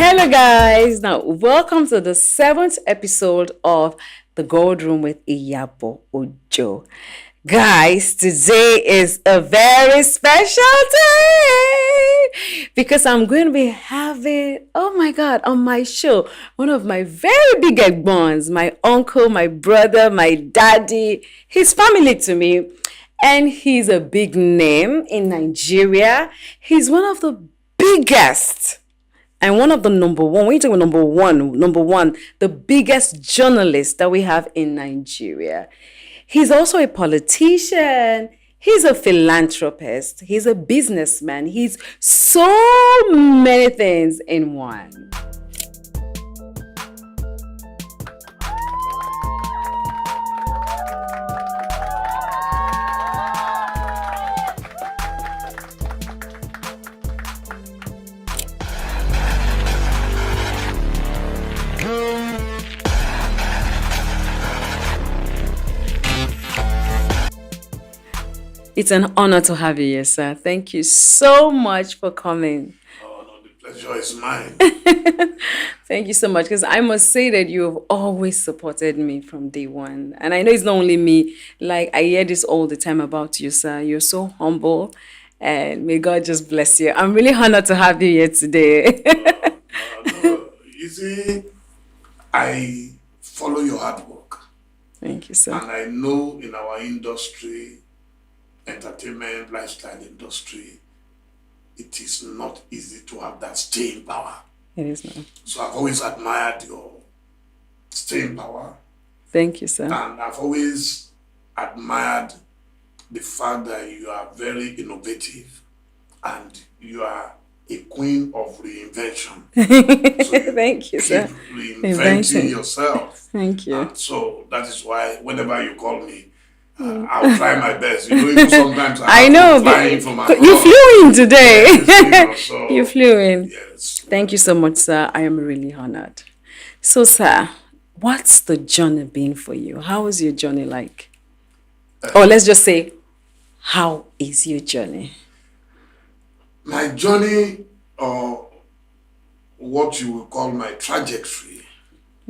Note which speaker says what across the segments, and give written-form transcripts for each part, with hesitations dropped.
Speaker 1: Hello, guys. Now, welcome to the seventh episode of The Gold Room with Iyabo Ojo. Guys, today is a very special day because I'm going to be having, oh my God, on my show, one of my very big egbons, my uncle, my brother, my daddy, his family to me. And he's a big name in Nigeria. He's one of the biggest and one of the number one, when you talk about number one, the biggest journalist that we have in Nigeria. He's also a politician. He's a philanthropist. He's a businessman. He's so many things in one. It's an honor to have you here, sir. Thank you so much for coming.
Speaker 2: Oh, no, the pleasure is mine.
Speaker 1: Thank you so much, because I must say that you have always supported me from day one. And I know it's not only me. Like, I hear this all the time about you, sir. You're so humble, and may God just bless you. I'm really honored to have you here today.
Speaker 2: No, you see, I follow your hard work.
Speaker 1: Thank you, sir.
Speaker 2: And I know in our industry, entertainment, lifestyle industry, it is not easy to have that staying power.
Speaker 1: It is not.
Speaker 2: So I've always admired your staying power.
Speaker 1: Thank you, sir.
Speaker 2: And I've always admired the fact that you are very innovative and you are a queen of reinvention. So
Speaker 1: Thank you, sir.
Speaker 2: Reinventing yourself.
Speaker 1: Thank you.
Speaker 2: And so that is why whenever you call me, I'll try my best. Even sometimes I
Speaker 1: know,
Speaker 2: fly in from abroad.
Speaker 1: You flew in today.
Speaker 2: Yes, so,
Speaker 1: you flew in.
Speaker 2: Yes.
Speaker 1: Thank you so much, sir. I am really honored. So, sir, what's the journey been for you? How is your journey like? Or let's just say, how is your journey?
Speaker 2: My journey, or what you will call my trajectory,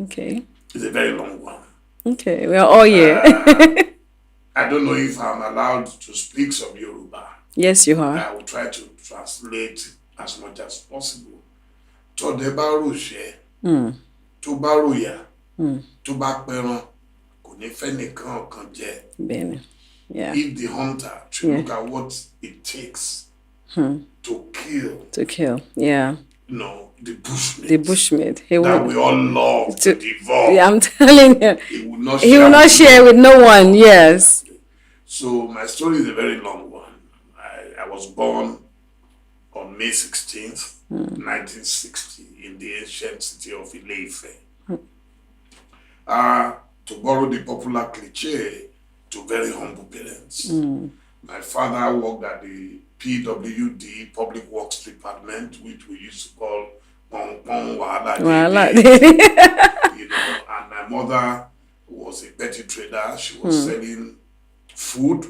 Speaker 1: Okay.
Speaker 2: is a very long one.
Speaker 1: Okay, we are all here.
Speaker 2: I don't know if I'm allowed to speak some Yoruba.
Speaker 1: Yes, you are.
Speaker 2: I will try to translate as much as possible. Tọ́dẹ bá ròṣẹ́, tó bá ròyà, tó bá pẹran, kò ní fẹ́ nìkan kan jẹ.
Speaker 1: Bene. Yeah.
Speaker 2: If the hunter to look at what it takes to kill,
Speaker 1: Yeah.
Speaker 2: The bushmeat.
Speaker 1: The bushmeat.
Speaker 2: That we all love to devour.
Speaker 1: Yeah, I'm telling you.
Speaker 2: He will not
Speaker 1: share with no one. Yes.
Speaker 2: So my story is a very long one. I was born on May 16th, 1960, in the ancient city of Ile-Ife. To borrow the popular cliche, to very humble parents. My father worked at the PWD, Public Works Department, which we used to call Pong Pong Wahala. And my mother was a petty trader. She was selling food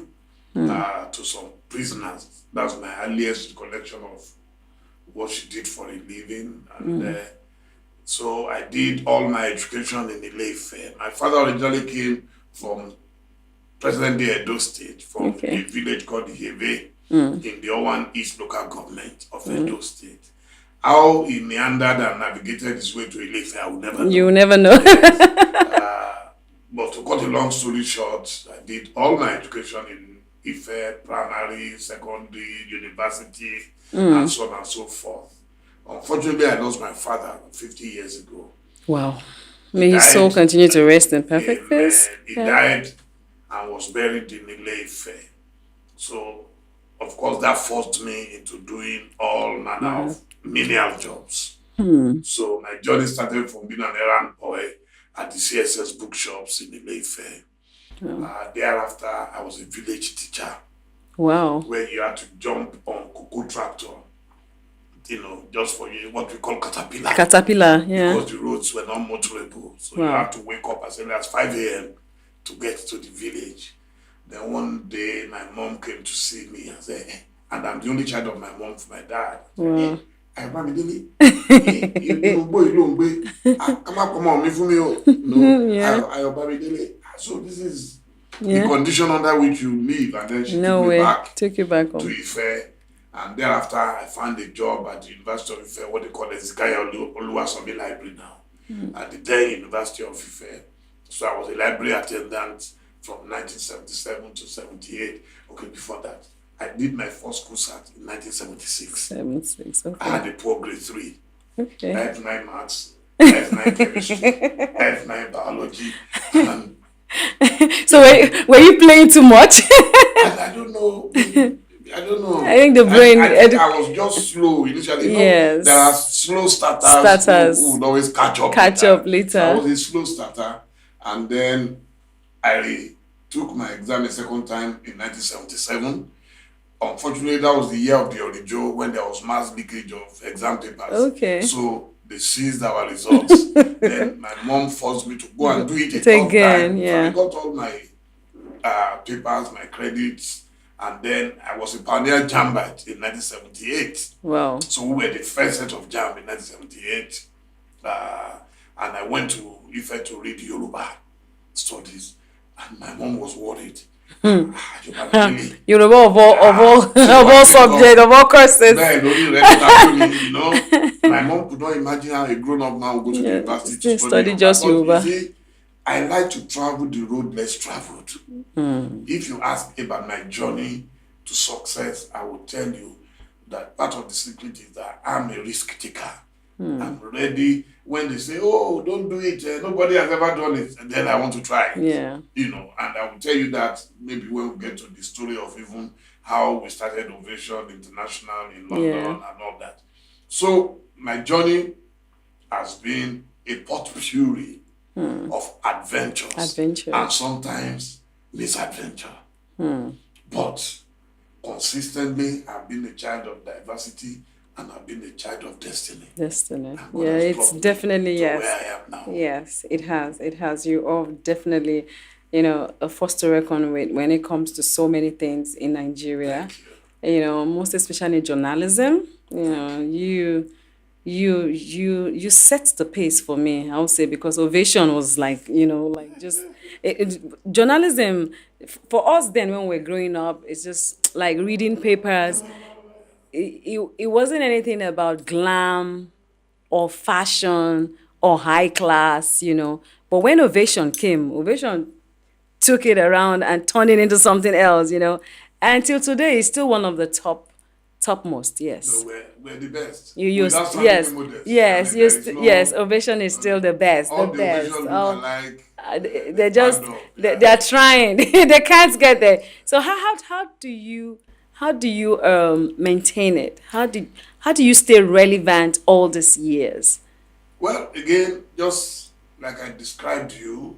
Speaker 2: to some prisoners. That's my earliest recollection of what she did for a living. And so I did all my education in Ile-Ife. My father originally came from present-day Edo State, from a village called Iyebe in the Owan East local government of Edo State. How he meandered and navigated his way to Ile-Ife, I will never know.
Speaker 1: You will never know.
Speaker 2: But to cut a long story short, I did all my education in Ife, primary, secondary, university, and so on and so forth. Unfortunately, I lost my father 50 years ago.
Speaker 1: Wow. May his soul continue to rest in perfect peace.
Speaker 2: He died and was buried in Ile-Ife. So, of course, that forced me into doing all manner of menial jobs. So my journey started from being an errand boy at the CSS bookshops in Ile-Ife. Thereafter, I was a village teacher.
Speaker 1: Wow.
Speaker 2: Where you had to jump on cocoa tractor, just for what we call caterpillar.
Speaker 1: Caterpillar, yeah.
Speaker 2: Because the roads were not motorable. So you had to wake up as early as 5 a.m. to get to the village. Then one day, my mom came to see me and said, and I'm the only child of my mom for my dad. Ayobamidele, inú gbó ìlú ń gbé, ká má pọ̀ mọ́ mi fún mi o. No,
Speaker 1: Yeah.
Speaker 2: Ayobamidele. So this is the
Speaker 1: Yeah.
Speaker 2: condition under which you live. And then she
Speaker 1: No
Speaker 2: took me
Speaker 1: way.
Speaker 2: back
Speaker 1: Took you back
Speaker 2: to
Speaker 1: home.
Speaker 2: Ife. And thereafter, I found a job at the University of Ife, what they call the Zikaya Oluwasomi Library now, at the then University of Ife. So I was a library attendant from 1977 to 78. Okay, before that, I did my first school cert in 1976.
Speaker 1: 76.
Speaker 2: I
Speaker 1: Okay.
Speaker 2: had a poor grade 3.
Speaker 1: Okay.
Speaker 2: F9 maths, F9 chemistry, F9 biology, and
Speaker 1: So were you playing too much?
Speaker 2: I don't know. I don't know.
Speaker 1: I think the brain
Speaker 2: I think I was just slow initially. You know, there are
Speaker 1: yes.
Speaker 2: slow starters who would always catch up
Speaker 1: Catch
Speaker 2: later.
Speaker 1: up later.
Speaker 2: So I was a slow starter. And then I took my exam a second time in 1977. Unfortunately, that was the year of the Orijo when there was mass leakage of exam papers.
Speaker 1: Okay.
Speaker 2: So they seized our results. Then my mom forced me to go and do it a third
Speaker 1: again,
Speaker 2: time.
Speaker 1: yeah.
Speaker 2: So I got all my papers, my credits, and then I was a pioneer jambite in 1978.
Speaker 1: Wow.
Speaker 2: So we were the first set of jam in 1978. And I went to Ife to read Yoruba studies. And my mom was worried.
Speaker 1: Yoruba of all subjects, of all courses.
Speaker 2: You know, my mom could not imagine how a grown-up man would go to the university to
Speaker 1: study just Yoruba.
Speaker 2: You see, I like to travel the road less traveled. If you ask about my journey to success, I will tell you that part of the secret is that I'm a risk taker. I'm ready when they say, "Oh, don't do it. Nobody has ever done it," and then I want to try it.
Speaker 1: Yeah.
Speaker 2: You know, and I will tell you that maybe when we get to the story of even how we started Ovation International in London and all that. So my journey has been a potpourri of adventures and sometimes misadventure. But consistently, I've been a child of diversity and I've been a child of destiny.
Speaker 1: Destiny. Yeah, it's definitely yes.
Speaker 2: Where I am now.
Speaker 1: Yes, it has. It has. You are definitely, a force to reckon with when it comes to so many things in Nigeria. Most especially journalism. You set the pace for me, I would say, because Ovation was like, just journalism for us then when we were growing up, it's just like reading papers. It wasn't anything about glam or fashion or high class. But when Ovation came, Ovation took it around and turned it into something else. Until today, it's still one of the topmost. Yes.
Speaker 2: So we're the best.
Speaker 1: Yes. Ovation is still the best.
Speaker 2: All
Speaker 1: the
Speaker 2: the
Speaker 1: best.
Speaker 2: Ovation look alike.
Speaker 1: They're just they're trying. They can't get there. So how do you maintain it? How do you stay relevant all these years?
Speaker 2: Well, again, just like I described you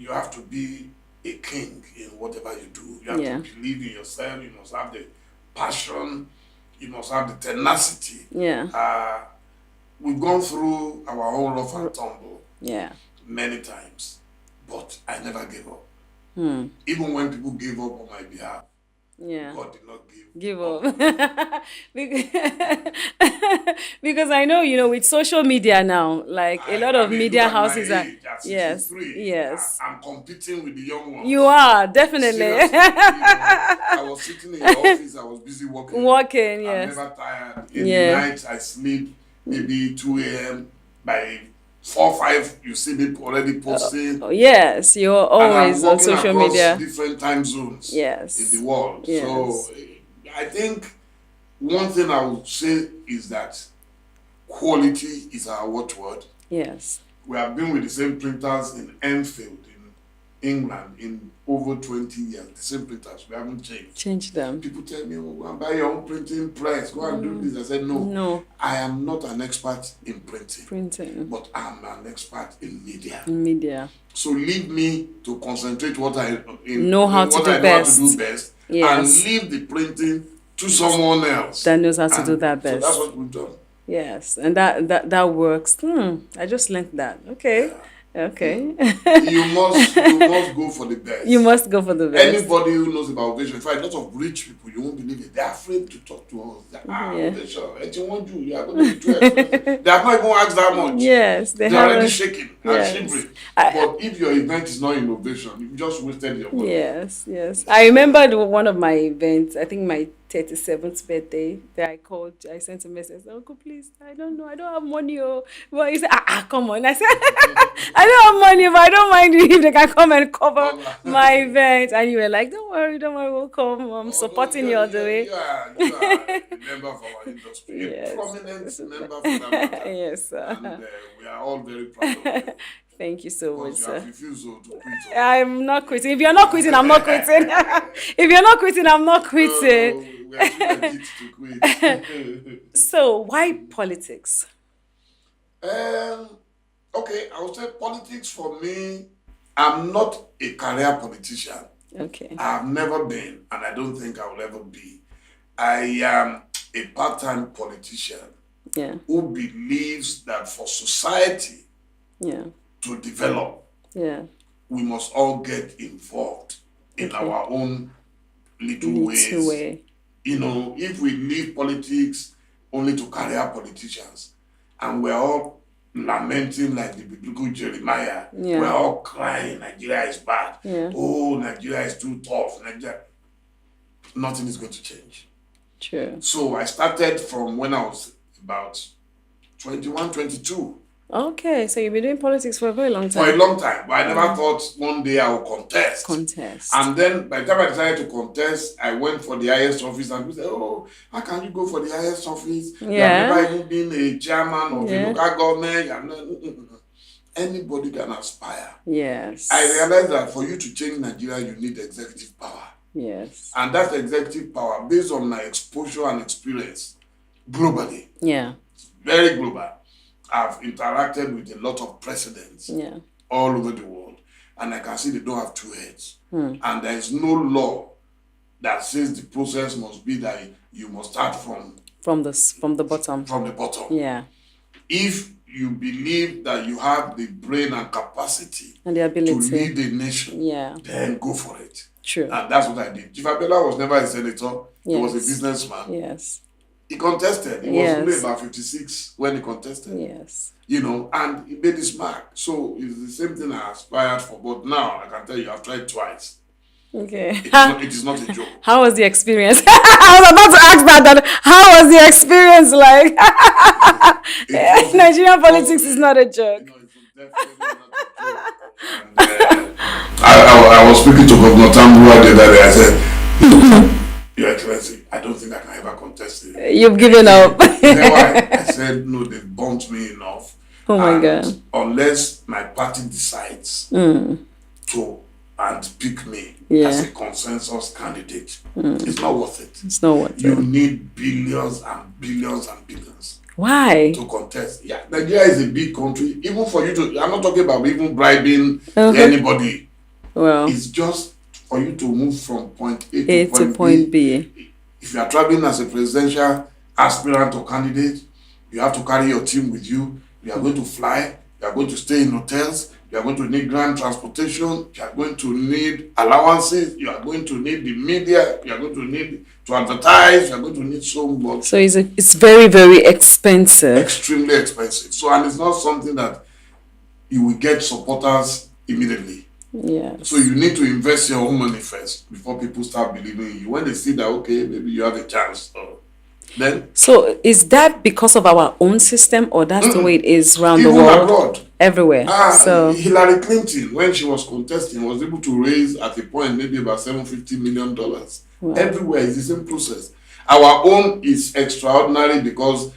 Speaker 2: have to be a king in whatever you do. You have to believe in yourself. You must have the passion. You must have the tenacity.
Speaker 1: Yeah.
Speaker 2: We've gone through our own rough and tumble.
Speaker 1: Yeah.
Speaker 2: Many times, but I never gave up. Even when people gave up on my behalf, God did not give
Speaker 1: up. Because I know, with social media now, like a lot of media houses are. Yes.
Speaker 2: I'm competing with the young ones.
Speaker 1: You are, definitely.
Speaker 2: Seriously, I was sitting in the office, I was busy working.
Speaker 1: Yes.
Speaker 2: I'm never tired. In the night, I sleep maybe 2 a.m. By 4, 5, you see me already posting.
Speaker 1: Yes, you're always on social media.
Speaker 2: Different time zones.
Speaker 1: Yes.
Speaker 2: In the world.
Speaker 1: Yes.
Speaker 2: So I think one thing I would say is that quality is our watchword.
Speaker 1: Yes.
Speaker 2: We have been with the same printers in Enfield, in England, in over 20 years. The same printers. We haven't changed.
Speaker 1: Change them.
Speaker 2: People tell me, go and buy your own printing press. Go and do this. I said, no.
Speaker 1: No.
Speaker 2: I am not an expert in printing. But I'm an expert in media. So leave me to concentrate what I
Speaker 1: know how to do best.
Speaker 2: And leave the printing to someone else
Speaker 1: that knows how to do that best.
Speaker 2: So that's what we've done.
Speaker 1: Yes, and that works. I just learned that. Okay. Okay.
Speaker 2: You must go for the best.
Speaker 1: You must go for the best.
Speaker 2: Anybody who knows about ovation, in fact, a lot of rich people, you won't believe it. They're afraid to talk to us.
Speaker 1: Yeah.
Speaker 2: Ovation, you are going to be too expensive. They have not even asked that much.
Speaker 1: Yes, they
Speaker 2: They're already
Speaker 1: haven't.
Speaker 2: shaking and
Speaker 1: Yes.
Speaker 2: shivering.
Speaker 1: I-
Speaker 2: But if your event is not innovation, you just wasted your money.
Speaker 1: Yes, yes. I remember one of my events, I think my 37th birthday, that I called, I sent a message, Uncle, please, I don't know, I don't have money. Oh. But he said, come on. I said, I don't have money, but I don't mind if they can come and cover my event. And you were like, don't worry, we'll come. I'm supporting you all the way.
Speaker 2: You are a member of our industry,
Speaker 1: Yes.
Speaker 2: a prominent member for that matter.
Speaker 1: Yes, sir.
Speaker 2: And we are all very proud of you.
Speaker 1: Thank you so much,
Speaker 2: Because you
Speaker 1: sir.
Speaker 2: have refused to quit.
Speaker 1: I'm not quitting. If you're not quitting, I'm not quitting. If you're not quitting, I'm not quitting.
Speaker 2: No, we are too legit to quit.
Speaker 1: So, why politics?
Speaker 2: Okay, I would say politics for me, I'm not a career politician.
Speaker 1: Okay.
Speaker 2: I've never been, and I don't think I will ever be. I am a part-time politician
Speaker 1: Yeah.
Speaker 2: who believes that for society
Speaker 1: Yeah.
Speaker 2: to develop,
Speaker 1: Yeah.
Speaker 2: we must all get involved in our own little ways.
Speaker 1: way.
Speaker 2: If we leave politics only to career politicians, and we're all lamenting like the biblical Jeremiah,
Speaker 1: Yeah.
Speaker 2: we're all crying, Nigeria is bad.
Speaker 1: Yeah.
Speaker 2: Oh, Nigeria is too tough. Nothing is going to change.
Speaker 1: True.
Speaker 2: So I started from when I was about 21, 22.
Speaker 1: Okay, so you've been doing politics for a very long time.
Speaker 2: For a long time, but I never thought one day I would contest. And then by the time I decided to contest, I went for the highest office and people said, oh, how can you go for the highest office?
Speaker 1: Yeah.
Speaker 2: You have never even been a chairman of
Speaker 1: Yeah.
Speaker 2: a local government. You have not, anybody can aspire.
Speaker 1: Yes.
Speaker 2: I realized that for you to change Nigeria, you need executive power.
Speaker 1: Yes.
Speaker 2: And that executive power, based on my exposure and experience globally,
Speaker 1: Yeah.
Speaker 2: very global, I've interacted with a lot of presidents
Speaker 1: Yeah.
Speaker 2: all over the world, and I can see they don't have two heads. And there is no law that says the process must be that you must start from
Speaker 1: the bottom.
Speaker 2: From the bottom.
Speaker 1: Yeah.
Speaker 2: If you believe that you have the brain and capacity
Speaker 1: And the ability
Speaker 2: to lead the nation,
Speaker 1: Yeah.
Speaker 2: then go for it.
Speaker 1: True.
Speaker 2: And that's what I did. Chief Abiola was never a senator. He was a
Speaker 1: Yes.
Speaker 2: businessman.
Speaker 1: Yes.
Speaker 2: He contested. He was only about 56 when he contested.
Speaker 1: Yes.
Speaker 2: And he made his mark. So it's the same thing I aspired for. But now, I can tell you, I've tried twice.
Speaker 1: Okay.
Speaker 2: It is not a joke.
Speaker 1: How was the experience? I was about to ask that. How was the experience like? Nigerian politics is not a joke.
Speaker 2: It's definitely not a joke. And, I was speaking to Governor Tambua the other day. I said, Your Excellency, I don't think I can ever contest it.
Speaker 1: You've given up.
Speaker 2: He said, why? I said, no, they've burnt me enough.
Speaker 1: Oh my God.
Speaker 2: Unless my party decides to pick me as a consensus candidate, it's not worth it.
Speaker 1: It's not worth
Speaker 2: You
Speaker 1: it.
Speaker 2: need billions and billions and billions
Speaker 1: Why?
Speaker 2: to contest. Yeah, Nigeria is a big country. Even for you to, I'm not talking about even bribing anybody.
Speaker 1: Well,
Speaker 2: It's just for you to move from point A to
Speaker 1: to point B.
Speaker 2: If you are traveling as a presidential aspirant or candidate, you have to carry your team with you. You are going to fly. You are going to stay in hotels. You are going to need grand transportation. You are going to need allowances. You are going to need the media. You are going to need to advertise. You are going to need so much.
Speaker 1: So it's very, very expensive.
Speaker 2: Extremely expensive. So, and it's not something that you will get supporters immediately.
Speaker 1: Yes.
Speaker 2: So you need to invest your own money first before people start believing in you. When they see that, okay, maybe you have a chance. Then.
Speaker 1: So is that because of our own system, or that's the way it is around the
Speaker 2: Even
Speaker 1: world?
Speaker 2: abroad.
Speaker 1: Everywhere. So
Speaker 2: Hillary Clinton, when she was contesting, was able to raise at a point maybe about $750 million.
Speaker 1: Wow.
Speaker 2: Everywhere is the same process. Our own is extraordinary because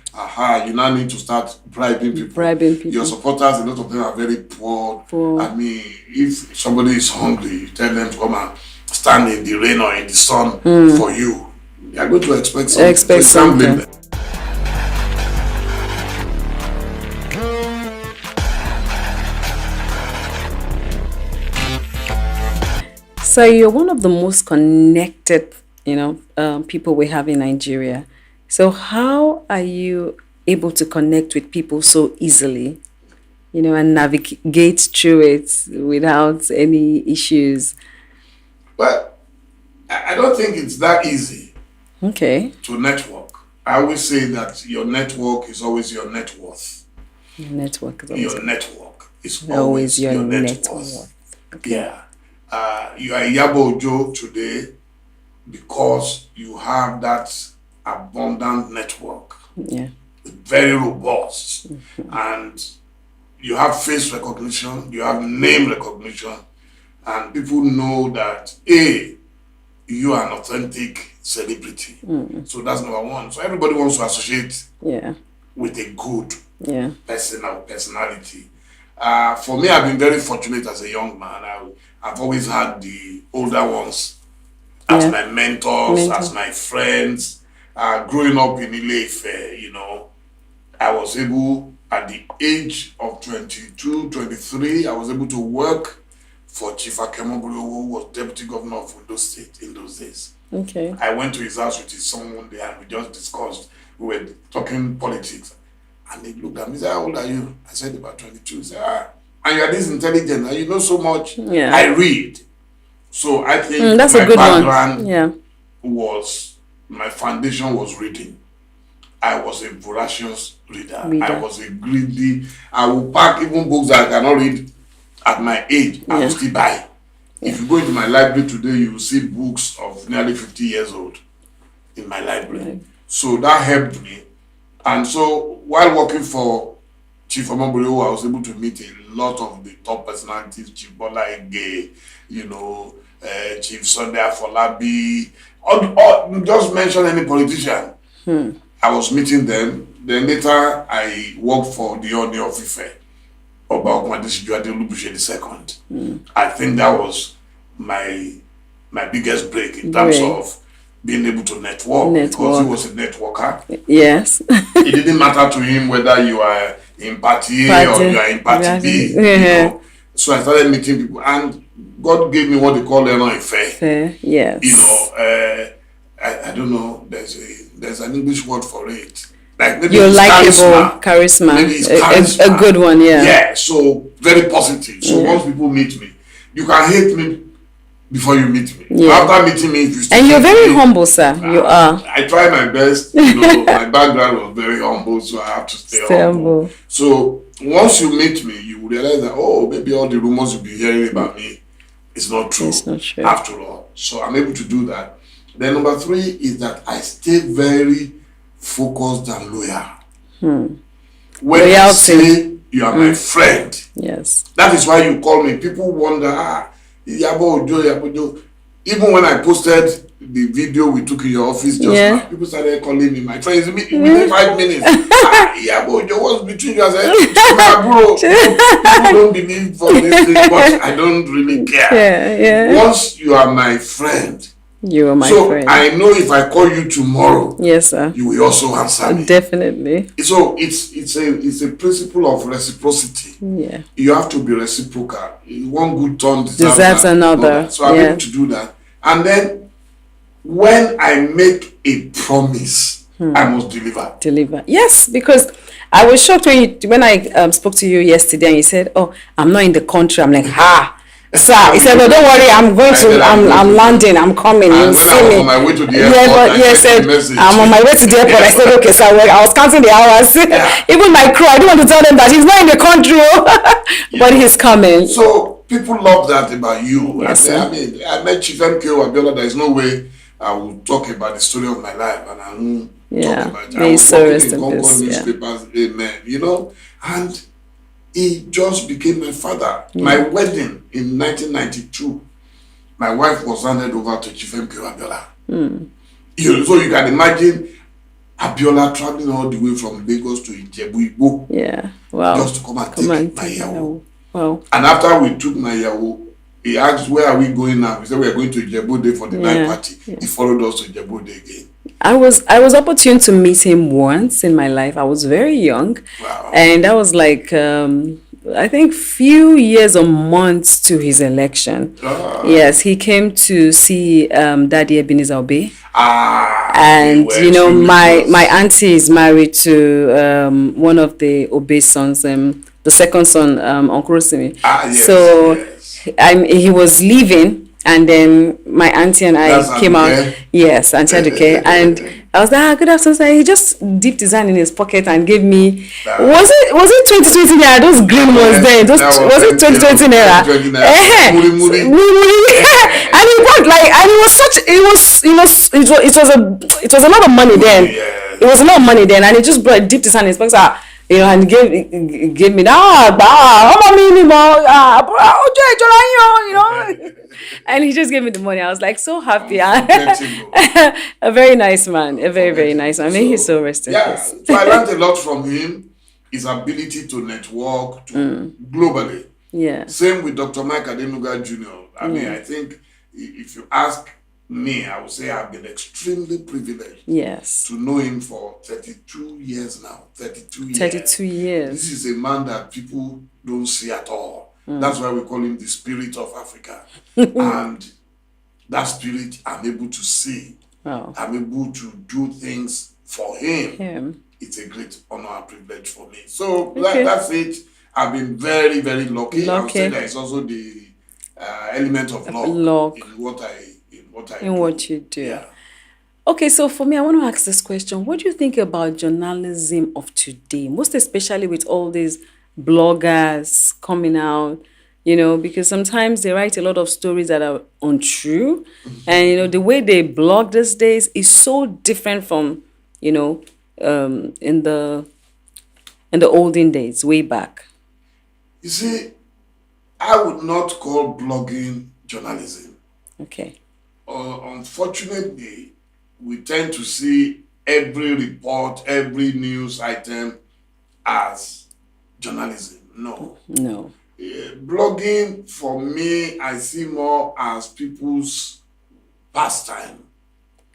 Speaker 2: you now need to start bribing people. Your supporters, a lot of them are very poor. I mean, if somebody is hungry, you tell them to come and stand in the rain or in the sun for you. You are going to expect something.
Speaker 1: Expect something. So you're one of the most connected, people we have in Nigeria. So how are you able to connect with people so easily? and navigate through it without any issues.
Speaker 2: But I don't think it's that easy
Speaker 1: Okay.
Speaker 2: to network. I always say that your network is always your net worth.
Speaker 1: Your network is
Speaker 2: Your network is
Speaker 1: always
Speaker 2: always
Speaker 1: your
Speaker 2: your net
Speaker 1: net
Speaker 2: worth.
Speaker 1: worth. Okay.
Speaker 2: Yeah. You are Iyabo Ojo today because you have that abundant network,
Speaker 1: Yeah.
Speaker 2: very robust, and you have face recognition, you have name recognition, and people know that you are an authentic celebrity. So that's number one. So everybody wants to associate
Speaker 1: Yeah.
Speaker 2: with a good
Speaker 1: Yeah.
Speaker 2: personality. For me, I've been very fortunate as a young man. I've always had the older ones as
Speaker 1: Yeah.
Speaker 2: my mentors, as my friends. Growing up in Ile-Ife, I was able, at the age of 22, 23, I was able to work for Chief Momodu, who was Deputy Governor of Ondo State in those days.
Speaker 1: Okay.
Speaker 2: I went to his house with his son one day and we just discussed. We were talking politics. And he looked at me and said, "How old are you?" I said, "About 22. He said, and you are this intelligent and you know so much."
Speaker 1: Yeah.
Speaker 2: I read. So I think
Speaker 1: that's
Speaker 2: my
Speaker 1: a good
Speaker 2: background
Speaker 1: one. Yeah.
Speaker 2: my foundation was reading. I was a voracious reader.
Speaker 1: Reader.
Speaker 2: I was a greedy. I will pack even books that I cannot read at my age. I will still buy. If you go into my library today, you will see books of nearly 50 years old in my library.
Speaker 1: Right.
Speaker 2: So that helped me. And so while working for Chief Momodu, I was able to meet a lot of the top personalities, Chief Bola Ige, Chief Sunday Afolabi, or just mention any politician. I was meeting them. Then later I worked for the Oni of Ife, Oba Okumadesijuade Olubushe II. I think that was my biggest break in terms of being able to network, because he was a networker.
Speaker 1: Yes.
Speaker 2: It didn't matter to him whether you are in party A or you are in party B.
Speaker 1: Yeah.
Speaker 2: So I started meeting people, and God gave me what they call
Speaker 1: fair. Yes.
Speaker 2: I don't know. There's an English word for it. Like maybe
Speaker 1: You're
Speaker 2: it's
Speaker 1: likable, charisma.
Speaker 2: Maybe it's charisma.
Speaker 1: A good one, yeah.
Speaker 2: Yeah. So very positive. So once people meet me, you can hate me before you meet me.
Speaker 1: Yeah.
Speaker 2: After meeting me, if you still
Speaker 1: and you're very
Speaker 2: me,
Speaker 1: humble, sir. You are.
Speaker 2: I try my best. My background was very humble, so I have to stay humble. So once you meet me, you realize that maybe all the rumors you've been hearing about me is not true.
Speaker 1: It's not true.
Speaker 2: After all. So I'm able to do that. Then number 3 is that I stay very focused and loyal. When you say you are my friend,
Speaker 1: yes,
Speaker 2: that is why you call me. People wonder, Iyabo Ojo. Even when I posted the video we took in your office just now, people started calling me my friends within 5 minutes. Iyabo Ojo, what's between you? I said, bro, people don't believe for this thing, but I don't really care.
Speaker 1: Yeah.
Speaker 2: Once you are my friend,
Speaker 1: you are my friend.
Speaker 2: So I know if I call you tomorrow,
Speaker 1: yes, sir,
Speaker 2: you will also answer me.
Speaker 1: Definitely.
Speaker 2: So it's a principle of reciprocity.
Speaker 1: Yeah.
Speaker 2: You have to be reciprocal. One good turn deserves
Speaker 1: another.
Speaker 2: So I'm able to do that. And then when I make a promise, I must deliver.
Speaker 1: Yes, because I was shocked when I spoke to you yesterday and you said, "Oh, I'm not in the country." I'm like, Sir, he said, "No, don't worry. I'm going to. I'm landing. I'm coming.
Speaker 2: You
Speaker 1: see me."
Speaker 2: On my way to the airport,
Speaker 1: I'm on my way to the airport. I said, "Okay, sir." I was counting the hours. Even my crew, I didn't want to tell them that he's not in the country, but he's coming.
Speaker 2: So people love that about you.
Speaker 1: Yes,
Speaker 2: I met Chief Abiola. There is no way I will talk about the story of my life, and I won't talk about it. I was working in Concord newspapers, amen. And he just became my father. My wedding in 1992, my wife was handed over to Chief Abiola. So you can imagine Abiola traveling all the way from Lagos to Ijebu-Igbo.
Speaker 1: Yeah, wow.
Speaker 2: Just to come and take my yawo.
Speaker 1: Wow.
Speaker 2: And after we took my yawo, he asked, "Where are we going now?" We said, "We are going to Ijebu-Ode for the night party." He followed us to Ijebu-Ode again.
Speaker 1: I was opportune to meet him once in my life. I was very young.
Speaker 2: Wow.
Speaker 1: And that was like I think few years or months to his election. Yes, he came to see Daddy Ebenezer Obey. And my auntie is married to one of the Obey sons, the second son, Uncle Rosimi.
Speaker 2: Ah, yes,
Speaker 1: So
Speaker 2: yes.
Speaker 1: he was leaving, and then my auntie and I
Speaker 2: That's
Speaker 1: came out.
Speaker 2: Aduke.
Speaker 1: Yes, Auntie Aduke. And I was like, good afternoon, sir. He just dipped his hand in his pocket and gave me, was it 2020 naira? Those green ones there. Was it 2020 naira?
Speaker 2: 2020 naira. Muri, muri.
Speaker 1: And he bought and it was such, it was, it was a lot of money then.
Speaker 2: Yes.
Speaker 1: It was a lot of money then, and he just dipped his hand in his pocket, and gave me that, and he just gave me the money. I was like so happy. A very nice man, a very, very nice man. May he so rest in peace.
Speaker 2: So I learned a lot from him, his ability to network globally.
Speaker 1: Yeah.
Speaker 2: Same with Dr. Mike Adenuga Jr. I mean, I think if you ask me, I would say I've been extremely privileged to know him for 32 years now. 32 years.
Speaker 1: 32 years.
Speaker 2: This is a man that people don't see at all. That's why we call him the spirit of Africa. And that spirit, I'm able to see.
Speaker 1: Wow.
Speaker 2: I'm able to do things for him. It's a great honor and privilege for me. So that's it. I've been very, very lucky. I would say there is also the element of luck in what
Speaker 1: you do.
Speaker 2: Yeah.
Speaker 1: Okay, so for me, I want to ask this question. What do you think about journalism of today? Most especially with all these bloggers coming out, because sometimes they write a lot of stories that are untrue. And, the way they blog these days is so different from, in the olden days, way back.
Speaker 2: You see, I would not call blogging journalism.
Speaker 1: Okay.
Speaker 2: Unfortunately, we tend to see every report, every news item as journalism. No. Blogging, for me, I see more as people's pastime.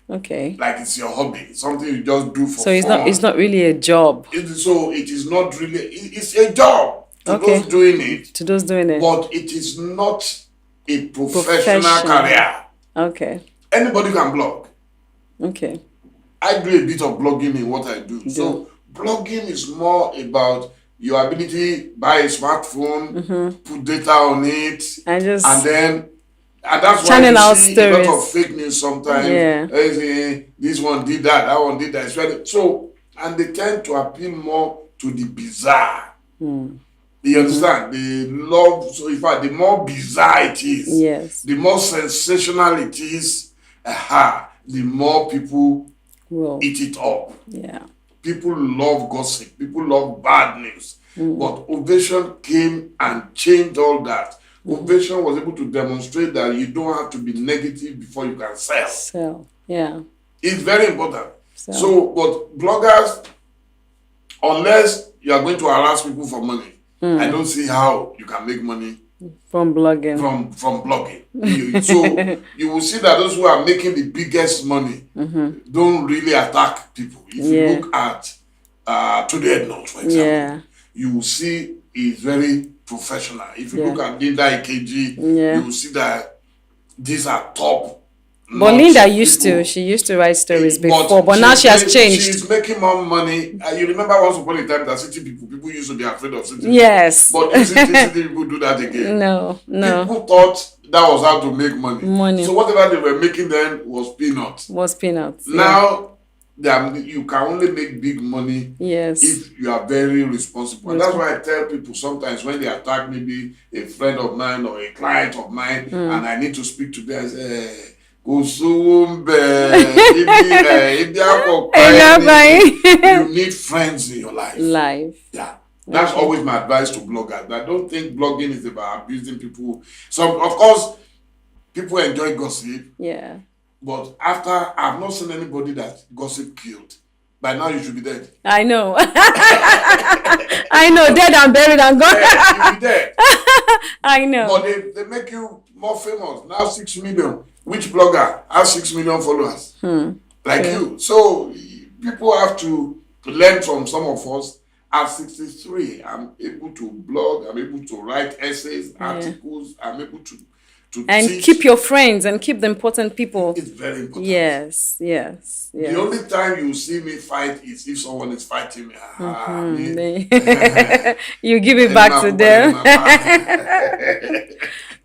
Speaker 1: Okay.
Speaker 2: Like it's your hobby, something you just do for
Speaker 1: fun. So it's not really a job.
Speaker 2: It is not really, it's a job to those doing it.
Speaker 1: To those doing it.
Speaker 2: But it is not a professional career.
Speaker 1: Okay.
Speaker 2: Anybody can blog.
Speaker 1: Okay.
Speaker 2: I do a bit of blogging in what I do. So blogging is more about your ability, buy a smartphone, put data on it, and that's why you see a lot of fake news sometimes.
Speaker 1: Yeah.
Speaker 2: This one did that one did that. So, and they tend to appeal more to the bizarre. You understand? They love, so in fact, the more bizarre it is, the more sensational it is, the more people eat it up.
Speaker 1: Yeah.
Speaker 2: People love gossip. People love bad news. But Ovation came and changed all that. Ovation was able to demonstrate that you don't have to be negative before you can sell.
Speaker 1: Yeah.
Speaker 2: It's very important. So, but bloggers, unless you are going to harass people for money, I don't see how you can make money
Speaker 1: from blogging.
Speaker 2: From blogging. So you will see that those who are making the biggest money don't really attack people. If you look at Today at Note, for example, you will see it's very professional. If you look at Linda Ikeji, you will see that these are top.
Speaker 1: But Linda used to write stories before, but now she has changed.
Speaker 2: She's making more money. You remember once upon a time that city people used to be afraid of city.
Speaker 1: Yes.
Speaker 2: But you see city people do that again.
Speaker 1: No.
Speaker 2: People thought that was how to make money. So whatever they were making then was peanuts. Now, you can only make big money if you are very responsible. And that's why I tell people sometimes when they attack maybe a friend of mine or a client of mine and I need to speak to them, I say, you need friends in your life. Yeah. That's always my advice to bloggers. I don't think blogging is about abusing people. So, of course, people enjoy gossip.
Speaker 1: Yeah.
Speaker 2: But I've not seen anybody that gossip killed. By now, you should be dead.
Speaker 1: I know. I know, dead and buried and gone.
Speaker 2: Yeah, you'll be dead.
Speaker 1: I know.
Speaker 2: But they make you more famous. Now 6 million. Which blogger has 6 million followers? Like you. So people have to learn from some of us. At 63, I'm able to blog, I'm able to write essays, articles, I'm able to to
Speaker 1: And keep
Speaker 2: teach
Speaker 1: your friends and keep the important people.
Speaker 2: is very important.
Speaker 1: Yes, yes,
Speaker 2: The
Speaker 1: yes.
Speaker 2: only time you see me fight is if someone is fighting me. Me,
Speaker 1: You give it
Speaker 2: any
Speaker 1: back
Speaker 2: man
Speaker 1: to
Speaker 2: who any
Speaker 1: them.
Speaker 2: man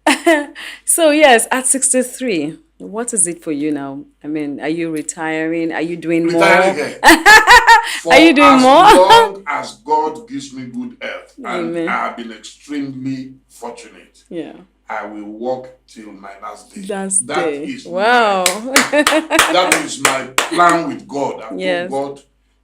Speaker 2: back.
Speaker 1: So yes, at 63, what is it for you now? I mean, are you retiring? Are you doing
Speaker 2: Retiring
Speaker 1: more?
Speaker 2: here.
Speaker 1: Are you
Speaker 2: For
Speaker 1: doing
Speaker 2: as
Speaker 1: more?
Speaker 2: long as God gives me good health, and I
Speaker 1: Amen.
Speaker 2: have been extremely fortunate,
Speaker 1: Yeah.
Speaker 2: I will walk till my last day.
Speaker 1: Last
Speaker 2: That
Speaker 1: day.
Speaker 2: is
Speaker 1: Wow.
Speaker 2: my plan with God. I've told
Speaker 1: Yes.
Speaker 2: God,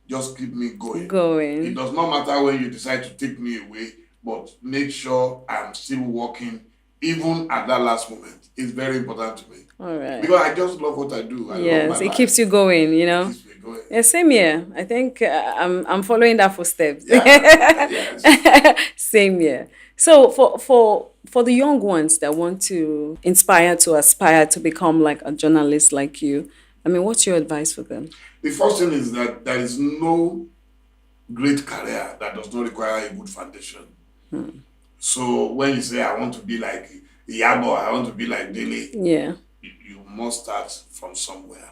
Speaker 2: just keep me going. It
Speaker 1: Going.
Speaker 2: does not matter when you decide to take me away, but make sure I'm still working, even at that last moment. It's very important to me.
Speaker 1: All right.
Speaker 2: Because I just love what I do. I love my
Speaker 1: Yes, it
Speaker 2: life.
Speaker 1: keeps you going,
Speaker 2: It keeps me going.
Speaker 1: Yeah, same here. I think I'm following that footsteps.
Speaker 2: Yeah, yes.
Speaker 1: Same here. So for the young ones that want to inspire to aspire to become like a journalist like you, I mean, what's your advice for them?
Speaker 2: The first thing is that there is no great career that does not require a good foundation. So when you say, I want to be like Iyabo, I want to be like Dele,
Speaker 1: Yeah.
Speaker 2: you must start from somewhere.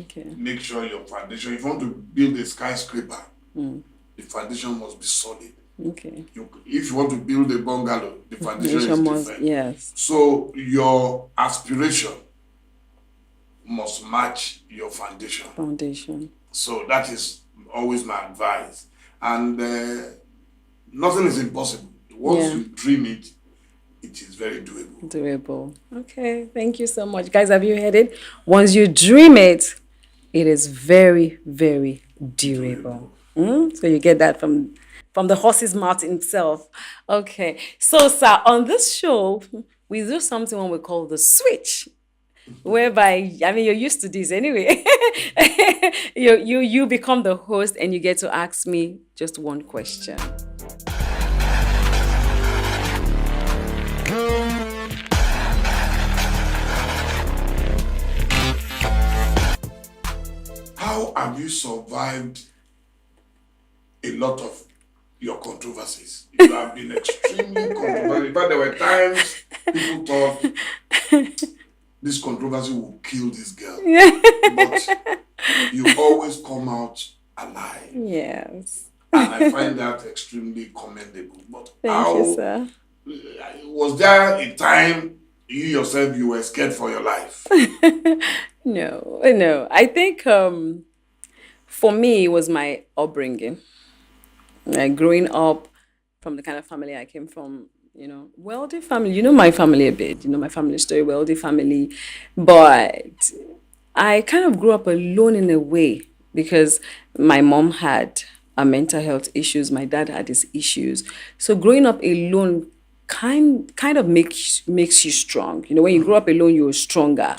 Speaker 1: Okay.
Speaker 2: Make sure your foundation, if you want to build a skyscraper, the foundation must be solid.
Speaker 1: Okay.
Speaker 2: If you want to build a bungalow, the foundation is
Speaker 1: Nation must,
Speaker 2: different.
Speaker 1: yes.
Speaker 2: So your aspiration must match your foundation.
Speaker 1: Foundation.
Speaker 2: So that is always my advice. And nothing is impossible. Once you dream it, it is very doable.
Speaker 1: Doable. Okay. Thank you so much. Guys, have you heard it? Once you dream it, it is very, very doable. So you get that from the horse's mouth himself. Okay. So, sir, on this show, we do something what we call the switch. Whereby, I mean, you're used to this anyway. You become the host and you get to ask me just one question.
Speaker 2: How have you survived a lot of your controversies? You have been extremely controversial. In fact, there were times people thought this controversy will kill this girl. But you always come out alive.
Speaker 1: Yes.
Speaker 2: And I find that extremely commendable. But
Speaker 1: Thank you, sir.
Speaker 2: Was there a time you yourself you were scared for your life?
Speaker 1: No, no. I think for me it was my upbringing. Like growing up from the kind of family I came from, wealthy family. You know my family a bit. You know my family story, wealthy family. But I kind of grew up alone in a way because my mom had mental health issues, my dad had his issues. So growing up alone kind of makes you strong. When you grow up alone, you're stronger.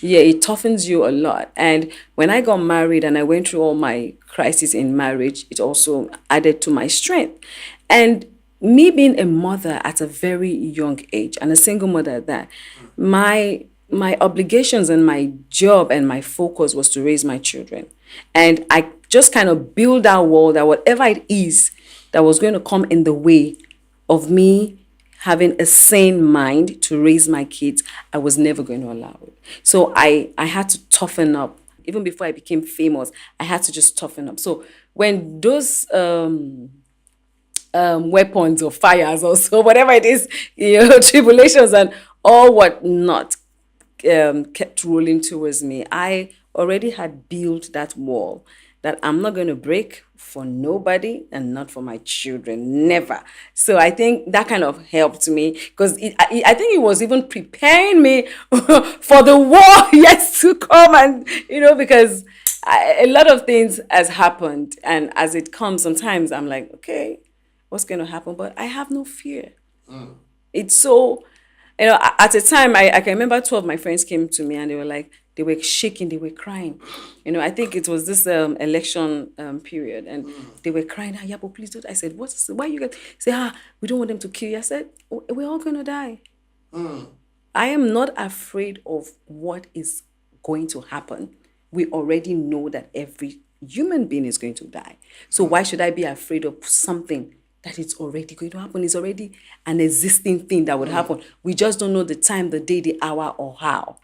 Speaker 1: Yeah, it toughens you a lot. And when I got married and I went through all my crises in marriage, it also added to my strength. And me being a mother at a very young age and a single mother at that, my obligations and my job and my focus was to raise my children. And I just kind of build that wall that whatever it is that was going to come in the way of me having a sane mind to raise my kids, I was never going to allow it. So I had to toughen up. Even before I became famous, I had to just toughen up. So when those weapons or fires or so, whatever it is, tribulations and all whatnot kept rolling towards me, I already had built that wall that I'm not going to break for nobody and not for my children. Never. So I think that kind of helped me because I think it was even preparing me for the war yet to come. And, because a lot of things has happened. And as it comes, sometimes I'm like, okay, what's going to happen? But I have no fear. It's so, at a time, I can remember two of my friends came to me and they were like, they were shaking, they were crying. I think it was this election period and they were crying, Iyabo, please don't. I said, what is it? Why you guys say, we don't want them to kill you? I said, we're all going to die. I am not afraid of what is going to happen. We already know that every human being is going to die. So why should I be afraid of something that it's already going to happen. It's already an existing thing that would happen. We just don't know the time, the day, the hour, or how.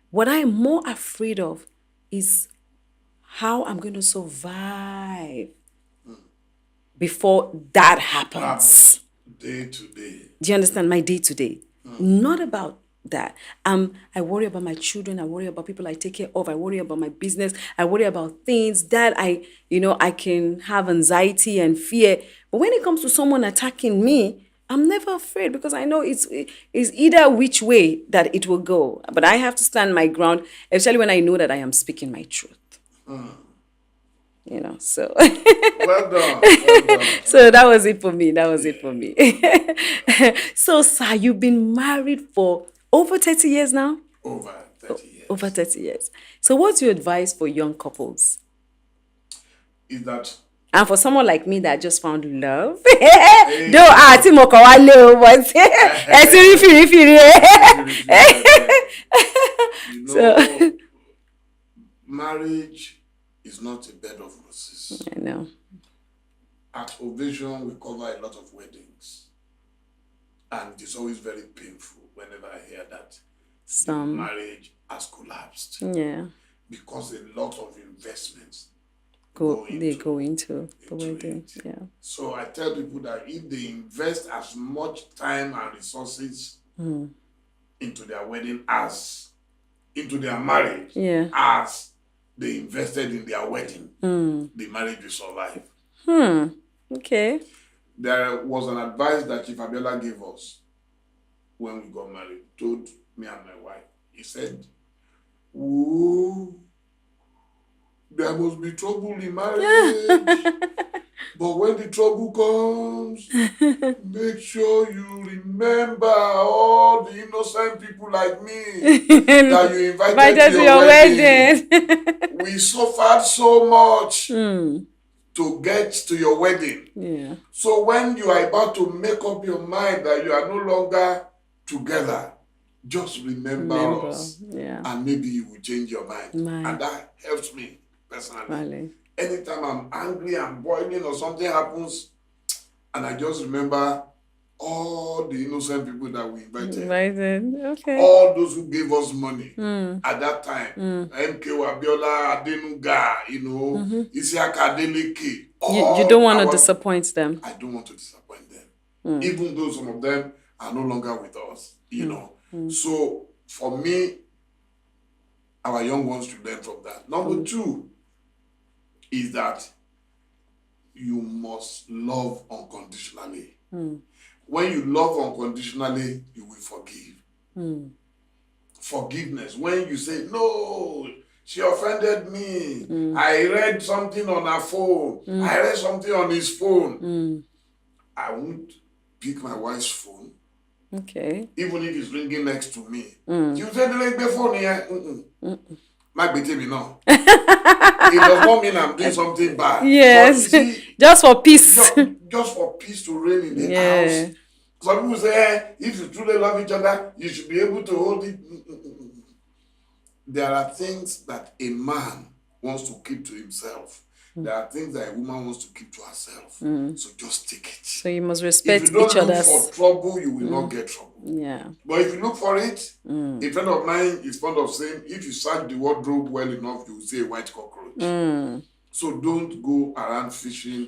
Speaker 1: What I am more afraid of is how I'm going to survive before that happens.
Speaker 2: Day to day.
Speaker 1: Do you understand? My day to day. Not about that. I worry about my children. I worry about people I take care of. I worry about my business. I worry about things that I can have anxiety and fear. But when it comes to someone attacking me, I'm never afraid because I know it's either which way that it will go. But I have to stand my ground, especially when I know that I am speaking my truth. So
Speaker 2: Well done. Well done.
Speaker 1: so that was it for me. That was it for me. So, sir, you've been married for over 30 years now?
Speaker 2: Over 30 years.
Speaker 1: Over 30 years. So what's your advice for young couples?
Speaker 2: Is that
Speaker 1: And for someone like me that just found love, though àti mo kàn wá lé o, but ẹ ti rí fìrífìrí
Speaker 2: you know, marriage is not a bed of roses.
Speaker 1: I know.
Speaker 2: At Ovation, we cover a lot of weddings. And it's always very painful whenever I hear that the marriage has collapsed.
Speaker 1: Yeah.
Speaker 2: Because a lot of investments
Speaker 1: go into the wedding.
Speaker 2: it.
Speaker 1: Yeah.
Speaker 2: So I tell people that if they invest as much time and resources into their wedding as into their marriage as they invested in their wedding, the marriage will survive.
Speaker 1: Okay.
Speaker 2: There was an advice that Chief Abiola gave us when we got married, told me and my wife. He said, "Ooh, there must be trouble in marriage. But when the trouble comes, make sure you remember all the innocent people like me that you invited to your wedding. We suffered so much to get to your wedding.
Speaker 1: Yeah.
Speaker 2: So when you are about to make up your mind that you are no longer together, just remember us.
Speaker 1: Yeah.
Speaker 2: And maybe you will change your mind. And that helps me personally.
Speaker 1: Vale.
Speaker 2: Anytime I'm angry and boiling or something happens, and I just remember all the innocent people that we invited.
Speaker 1: Okay.
Speaker 2: All those who gave us money at that time. MK Abiola, Adenuga, Isiaka Deleke.
Speaker 1: You don't want to disappoint them.
Speaker 2: I don't want to disappoint them. Even though some of them are no longer with us, So for me, our young ones should learn from that. Number two is that you must love unconditionally. When you love unconditionally, you will forgive. Forgiveness. When you say, no, she offended me. I read something on her phone. I read something on his phone. I won't pick my wife's phone.
Speaker 1: Okay.
Speaker 2: Even if it's ringing next to me. You say, Dele, the phone here. My baby, no. It does not mean I'm doing something bad.
Speaker 1: Yes.
Speaker 2: But you see,
Speaker 1: just for peace.
Speaker 2: Just for peace to reign in the house. Some people say, if you truly love each other, you should be able to hold it. There are things that a man wants to keep to himself. There are things that a woman wants to keep to herself. So just take it.
Speaker 1: So you must respect each other.
Speaker 2: If you don't look for trouble, you will not get trouble.
Speaker 1: Yeah.
Speaker 2: But if you look for it, a friend of mine is fond of saying, if you search the wardrobe well enough, you will see a white cockroach. So don't go around fishing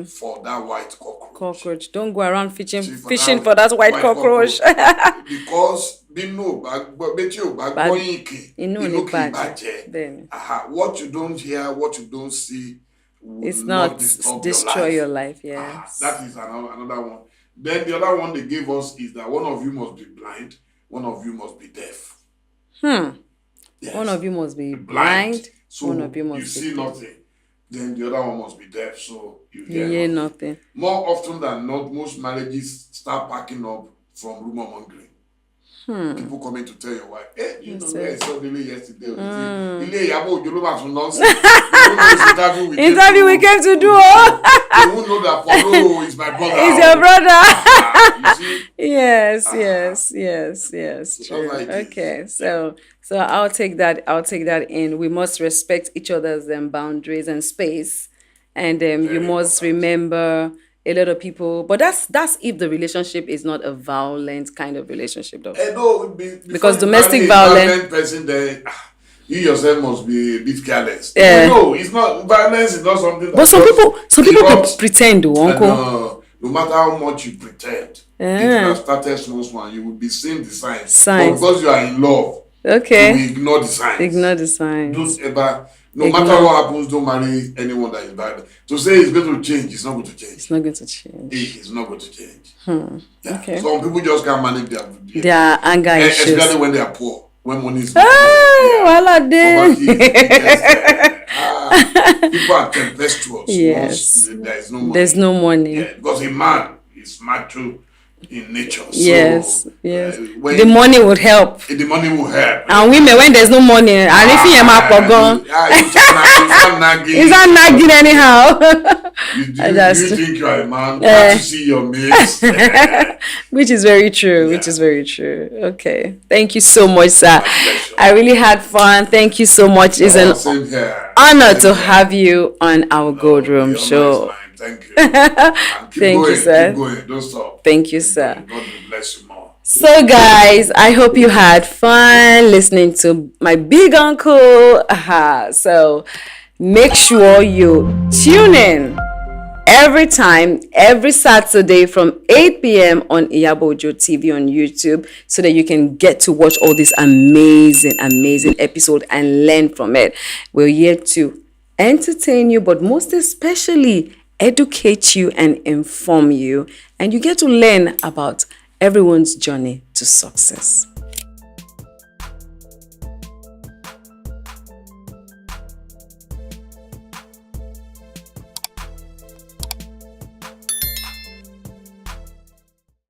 Speaker 2: for that white cockroach.
Speaker 1: Don't go around fishing for that white cockroach.
Speaker 2: Because what you don't hear, what you don't see,
Speaker 1: it's not destroy your life. Yes.
Speaker 2: That is another one. Then the other one they gave us is that one of you must be blind, one of you must be deaf. Yes.
Speaker 1: One of you must be blind.
Speaker 2: So
Speaker 1: one of you must
Speaker 2: you see nothing. Then the other one must be deaf, so you
Speaker 1: hear nothing.
Speaker 2: More often than not, most marriages start packing up from rumor mongering. People coming to tell your wife, hey, you know where I saw Dele yesterday. Iyabo Ojo ló máa tún nonsense.
Speaker 1: Interview we came to do.
Speaker 2: You won't know that Paulo is my brother.
Speaker 1: He's your brother.
Speaker 2: You see?
Speaker 1: Yes. True. Like okay, so I'll take that in. We must respect each other's boundaries and space, and you must remember a lot of people, but that's if the relationship is not a violent kind of relationship, though.
Speaker 2: No,
Speaker 1: Because
Speaker 2: before you
Speaker 1: domestic
Speaker 2: marry a
Speaker 1: violence,
Speaker 2: violent person, then you yourself must be a bit careless.
Speaker 1: yeah.
Speaker 2: No, it's not violence. Is not something that.
Speaker 1: But some people
Speaker 2: erupts.
Speaker 1: pretend, though, uncle.
Speaker 2: No matter how much you pretend, it has started small, you will be seeing the signs. But because you are in love,
Speaker 1: okay,
Speaker 2: you will ignore the signs.
Speaker 1: Ignore the signs.
Speaker 2: Don't ever. No matter what happens, don't marry anyone that is bad. To say it's going to change, it's not going to change.
Speaker 1: It's not going to change.
Speaker 2: It's not going to change. Yeah.
Speaker 1: Okay.
Speaker 2: Some people just can't manage
Speaker 1: their anger issues.
Speaker 2: Especially when they are poor. When money is people are tempestuous.
Speaker 1: Yes.
Speaker 2: There is no money.
Speaker 1: There's no money.
Speaker 2: Yeah, because a man is macho in nature. So,
Speaker 1: yes. The money would help.
Speaker 2: The money will help.
Speaker 1: And women, when there's no money, and if you it's not nagging anyhow.
Speaker 2: You think you are a man, to see your mates.
Speaker 1: Which is very true. Yeah. Which is very true. Okay. Thank you so much, sir. I really had fun. Thank you so much. It's an honor to have you on our Gold Room show.
Speaker 2: Thank you.
Speaker 1: Thank you, sir.
Speaker 2: Keep going. Don't stop.
Speaker 1: Thank you, sir.
Speaker 2: God will bless you more.
Speaker 1: So, guys, I hope you had fun listening to my big uncle. So, make sure you tune in every Saturday from 8 p.m. on Iyabo Ojo TV on YouTube, so that you can get to watch all these amazing episodes and learn from it. We're here to entertain you, but most especially educate you and inform you, and you get to learn about everyone's journey to success.